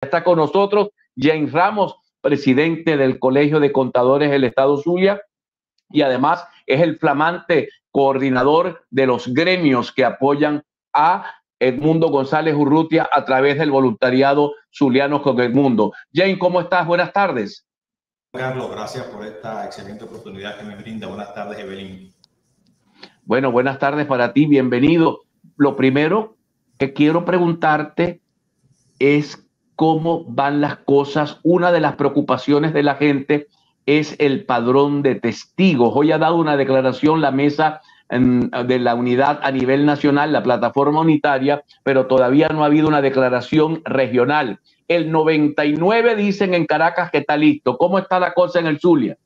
Está con nosotros James Ramos, presidente del Colegio de Contadores del Estado Zulia, y además es el flamante coordinador de los gremios que apoyan a Edmundo González Urrutia a través del voluntariado Zulianos con Edmundo. James, ¿cómo estás? Buenas tardes. Carlos, gracias por esta excelente oportunidad que me brinda. Buenas tardes, Evelyn. Bueno, buenas tardes para ti, bienvenido. Lo primero que quiero preguntarte es cómo van las cosas. Una de las preocupaciones de la gente es el padrón de testigos. Hoy ha dado una declaración la mesa de la unidad a nivel nacional, la plataforma unitaria, pero todavía no ha habido una declaración regional. El 99 dicen en Caracas que está listo. ¿Cómo está la cosa en el Zulia?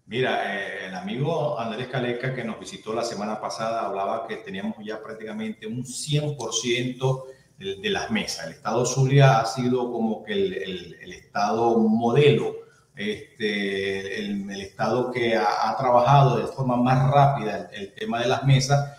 Mira, el amigo Andrés Caleca, que nos visitó la semana pasada, hablaba que teníamos ya prácticamente un 100% de las mesas. El estado Zulia ha sido como que el estado modelo, el estado que ha trabajado de forma más rápida el tema de las mesas.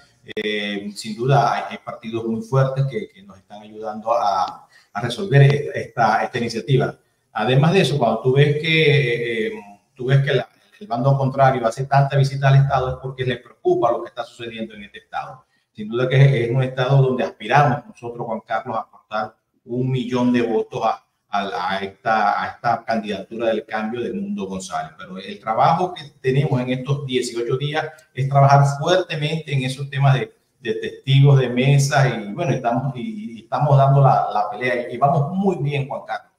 Sin duda hay partidos muy fuertes que nos están ayudando a resolver esta iniciativa. Además de eso, cuando tú ves que el bando contrario hace tanta visita al estado, es porque les preocupa lo que está sucediendo en este estado. Sin duda que es un estado donde aspiramos nosotros, Juan Carlos, a aportar 1 millón de votos a esta candidatura del cambio de Edmundo González. Pero el trabajo que tenemos en estos 18 días es trabajar fuertemente en esos temas de testigos de mesa, y bueno, estamos dando la pelea y vamos muy bien, Juan Carlos.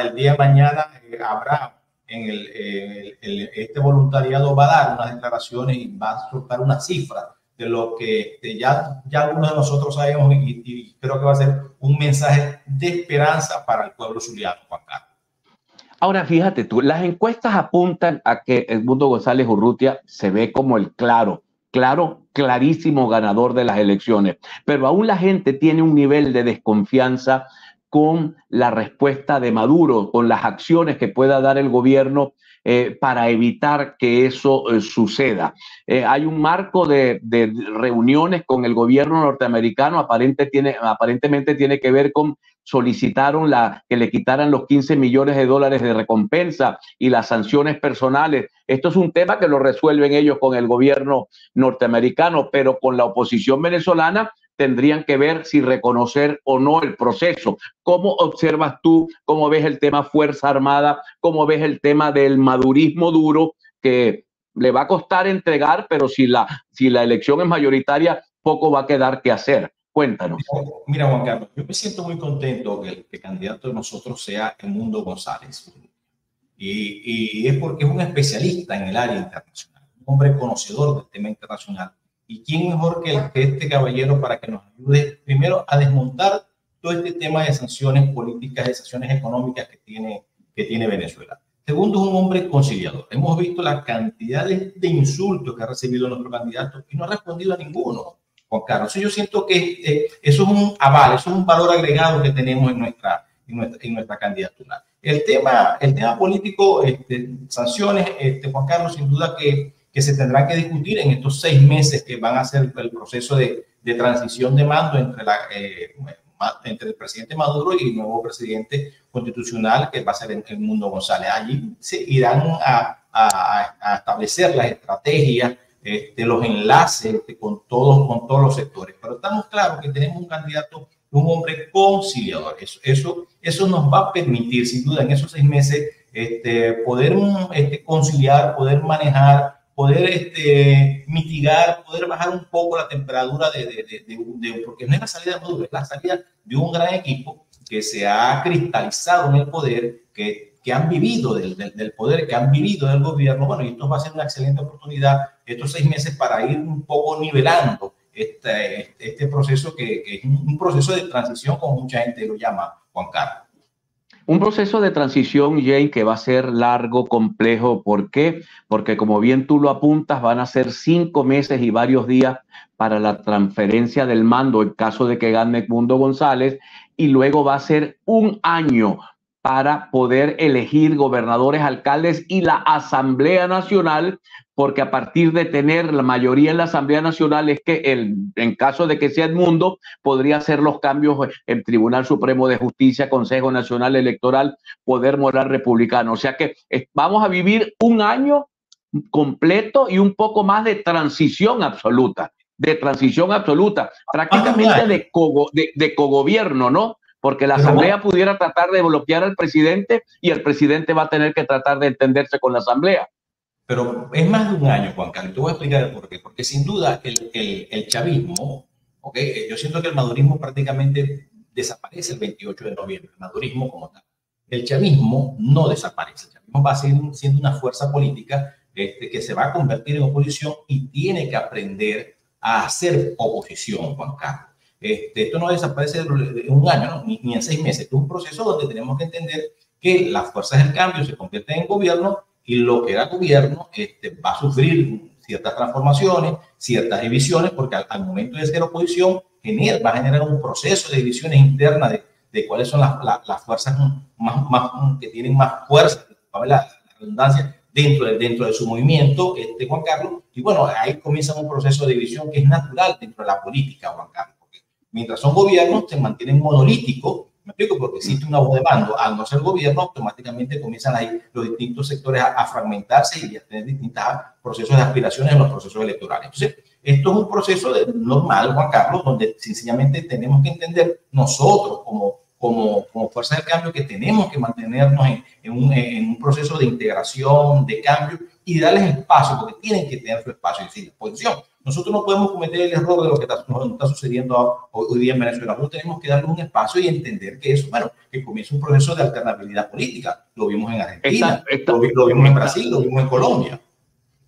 El día de mañana habrá este voluntariado, va a dar unas declaraciones y va a soltar una cifra de lo que ya algunos de nosotros sabemos, y creo que va a ser un mensaje de esperanza para el pueblo zuliano, Juan Carlos. Ahora, fíjate tú, las encuestas apuntan a que Edmundo González Urrutia se ve como el clarísimo ganador de las elecciones, pero aún la gente tiene un nivel de desconfianza con la respuesta de Maduro, con las acciones que pueda dar el gobierno para evitar que eso suceda. Hay un marco de reuniones con el gobierno norteamericano, aparentemente tiene que ver con solicitaron que le quitaran los 15 millones de dólares de recompensa y las sanciones personales. Esto es un tema que lo resuelven ellos con el gobierno norteamericano, pero con la oposición venezolana tendrían que ver si reconocer o no el proceso. ¿Cómo observas tú, cómo ves el tema Fuerza Armada, cómo ves el tema del madurismo duro, que le va a costar entregar, pero si la elección es mayoritaria, poco va a quedar que hacer? Cuéntanos. Mira, Juan Carlos, yo me siento muy contento que el candidato de nosotros sea Edmundo González. Y es porque es un especialista en el área internacional, un hombre conocedor del tema internacional. ¿Y quién mejor que este caballero para que nos ayude primero a desmontar todo este tema de sanciones políticas, de sanciones económicas que tiene Venezuela? Segundo, es un hombre conciliador. Hemos visto la cantidad de insultos que ha recibido nuestro candidato y no ha respondido a ninguno, Juan Carlos. Yo siento que eso es un aval, eso es un valor agregado que tenemos en nuestra candidatura. El tema político, sanciones, Juan Carlos, sin duda que se tendrá que discutir en estos 6 meses que van a ser el proceso de transición de mando entre el presidente Maduro y el nuevo presidente constitucional, que va a ser Edmundo González. Allí se irán a establecer las estrategias, los enlaces con todos los sectores. Pero estamos claros que tenemos un candidato, un hombre conciliador. Eso nos va a permitir, sin duda, en esos 6 meses, poder conciliar, poder manejar, poder mitigar, poder bajar un poco la temperatura porque no es la salida de Maduro, es la salida de un gran equipo que se ha cristalizado en el poder, que han vivido del poder, que han vivido del gobierno. Bueno, y esto va a ser una excelente oportunidad, estos 6 meses, para ir un poco nivelando este proceso, que es un proceso de transición, como mucha gente lo llama, Juan Carlos. Un proceso de transición, Jay, que va a ser largo, complejo. ¿Por qué? Porque, como bien tú lo apuntas, van a ser 5 meses y varios días para la transferencia del mando en caso de que gane Edmundo González, y luego va a ser 1 año para poder elegir gobernadores, alcaldes y la Asamblea Nacional, porque a partir de tener la mayoría en la Asamblea Nacional es que en caso de que sea Edmundo, podría hacer los cambios en Tribunal Supremo de Justicia, Consejo Nacional Electoral, Poder Moral Republicano. O sea que vamos a vivir un año completo y un poco más de transición absoluta, prácticamente de cogobierno, ¿no? Porque la Asamblea pudiera tratar de bloquear al presidente y el presidente va a tener que tratar de entenderse con la Asamblea. Pero es más de un año, Juan Carlos. Te voy a explicar el por qué. Porque sin duda el chavismo, ¿okay? Yo siento que el madurismo prácticamente desaparece el 28 de noviembre, el madurismo como tal. El chavismo no desaparece. El chavismo va a seguir siendo una fuerza política que se va a convertir en oposición y tiene que aprender a hacer oposición, Juan Carlos. Esto no desaparece en un año, ¿no? ni en 6 meses. Esto es un proceso donde tenemos que entender que las fuerzas del cambio se convierten en gobierno y lo que era gobierno va a sufrir ciertas transformaciones, ciertas divisiones, porque al momento de ser oposición va a generar un proceso de divisiones internas de cuáles son las fuerzas que tienen más fuerza, la redundancia, dentro de su movimiento, Juan Carlos. Y bueno, ahí comienza un proceso de división que es natural dentro de la política, Juan Carlos. Porque mientras son gobiernos, se mantienen monolíticos. Me explico, porque existe una voz de mando. Al no ser gobierno, automáticamente comienzan ahí los distintos sectores a fragmentarse y a tener distintos procesos de aspiraciones en los procesos electorales. Entonces, esto es un proceso normal, Juan Carlos, donde sencillamente tenemos que entender nosotros como fuerza del cambio que tenemos que mantenernos en un proceso de integración, de cambio y darles espacio, porque tienen que tener su espacio y decir, posición. Nosotros no podemos cometer el error de lo que está sucediendo hoy día en Venezuela. Nosotros tenemos que darle un espacio y entender que eso, bueno, que comienza un proceso de alternabilidad política. Lo vimos en Argentina, lo vimos en Brasil, lo vimos en Colombia.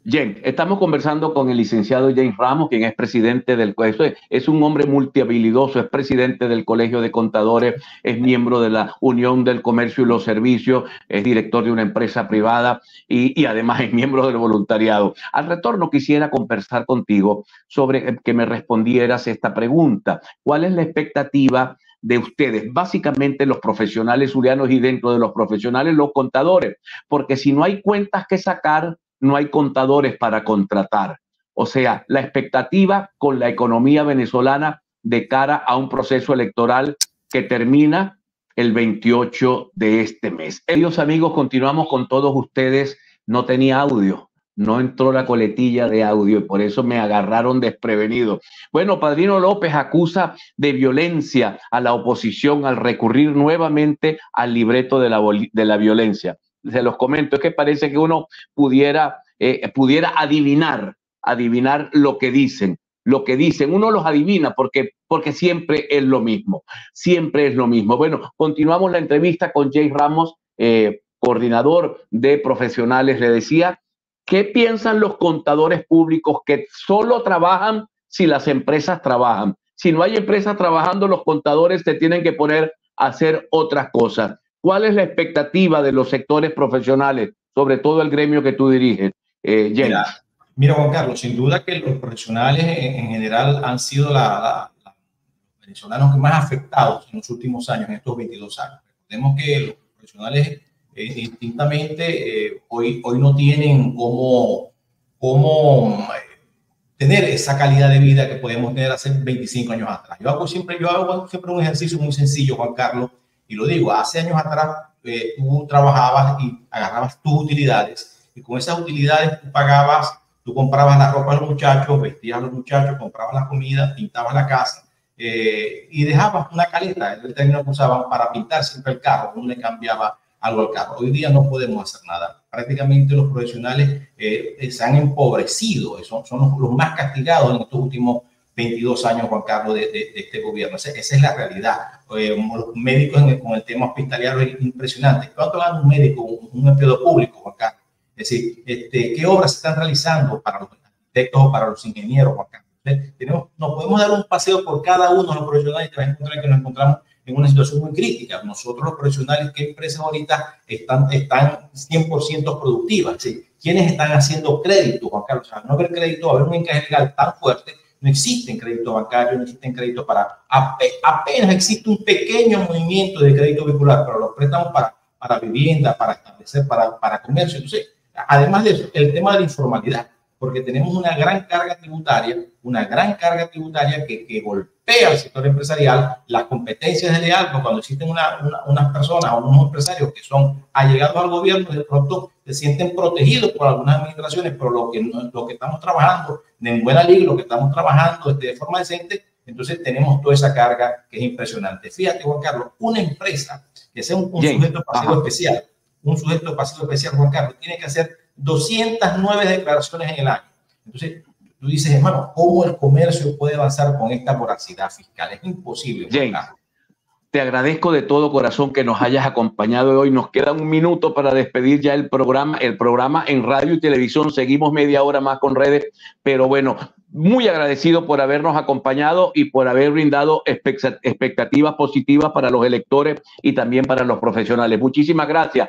Jen, estamos conversando con el licenciado James Ramos, quien es presidente del colegio. Es un hombre multihabilidoso, es presidente del Colegio de Contadores, es miembro de la Unión del Comercio y los Servicios, es director de una empresa privada y además es miembro del voluntariado. Al retorno quisiera conversar contigo sobre que me respondieras esta pregunta. ¿Cuál es la expectativa de ustedes, básicamente los profesionales zulianos y dentro de los profesionales los contadores? Porque si no hay cuentas que sacar, no hay contadores para contratar. O sea, la expectativa con la economía venezolana de cara a un proceso electoral que termina el 28 de este mes. Queridos amigos, continuamos con todos ustedes. No tenía audio, no entró la coletilla de audio y por eso me agarraron desprevenido. Bueno, Padrino López acusa de violencia a la oposición al recurrir nuevamente al libreto de la violencia. Se los comento, es que parece que uno pudiera adivinar lo que dicen. Uno los adivina porque siempre es lo mismo. Bueno, continuamos la entrevista con James Ramos, coordinador de profesionales. Le decía, ¿qué piensan los contadores públicos que solo trabajan si las empresas trabajan? Si no hay empresas trabajando, los contadores se tienen que poner a hacer otras cosas. ¿Cuál es la expectativa de los sectores profesionales, sobre todo el gremio que tú diriges, James? Mira, Juan Carlos, sin duda que los profesionales en general han sido los venezolanos que más afectados en los últimos años, en estos 22 años. Recordemos que los profesionales distintamente hoy no tienen cómo tener esa calidad de vida que podemos tener hace 25 años atrás. Yo hago siempre un ejercicio muy sencillo, Juan Carlos, y lo digo, hace años atrás tú trabajabas y agarrabas tus utilidades y con esas utilidades tú comprabas la ropa a los muchachos, vestías a los muchachos, comprabas la comida, pintabas la casa y dejabas una caleta, el término que usaban para pintar siempre el carro, uno le cambiaba algo al carro. Hoy día no podemos hacer nada. Prácticamente los profesionales se han empobrecido, son los más castigados en estos últimos 22 años, Juan Carlos, de este gobierno. Esa es la realidad. Los médicos con el tema hospitalario es impresionante. ¿Cuánto gana un médico, un empleado público, Juan Carlos? Es decir, ¿qué obras se están realizando para los arquitectos o para los ingenieros, Juan Carlos? Nos podemos dar un paseo por cada uno de los profesionales y te vas a encontrar que nos encontramos en una situación muy crítica. Nosotros los profesionales, ¿qué empresas ahorita están 100% productivas? ¿Sí? ¿Quiénes están haciendo crédito, Juan Carlos? O sea, no haber crédito, haber un encaje legal tan fuerte, no existen créditos bancarios, no existen créditos apenas existe un pequeño movimiento de crédito vehicular, pero los préstamos para vivienda, para establecer, para comercio. Entonces, además de eso, el tema de la informalidad, porque tenemos una gran carga tributaria que golpea al sector empresarial, las competencias desleales, cuando existen unas personas o unos empresarios que son allegados al gobierno, de pronto se sienten protegidos por algunas administraciones, pero lo que estamos trabajando en buena ley, lo que estamos trabajando de forma decente, entonces tenemos toda esa carga que es impresionante. Fíjate, Juan Carlos, una empresa que sea un sujeto pasivo especial, Juan Carlos, tiene que hacer 209 declaraciones en el año. Entonces, tú dices, hermano, ¿cómo el comercio puede avanzar con esta voracidad fiscal? Es imposible. James, te agradezco de todo corazón que nos hayas acompañado hoy. Nos queda un minuto para despedir ya el programa. El programa en radio y televisión. Seguimos media hora más con redes. Pero bueno, muy agradecido por habernos acompañado y por haber brindado expectativas positivas para los electores y también para los profesionales. Muchísimas gracias.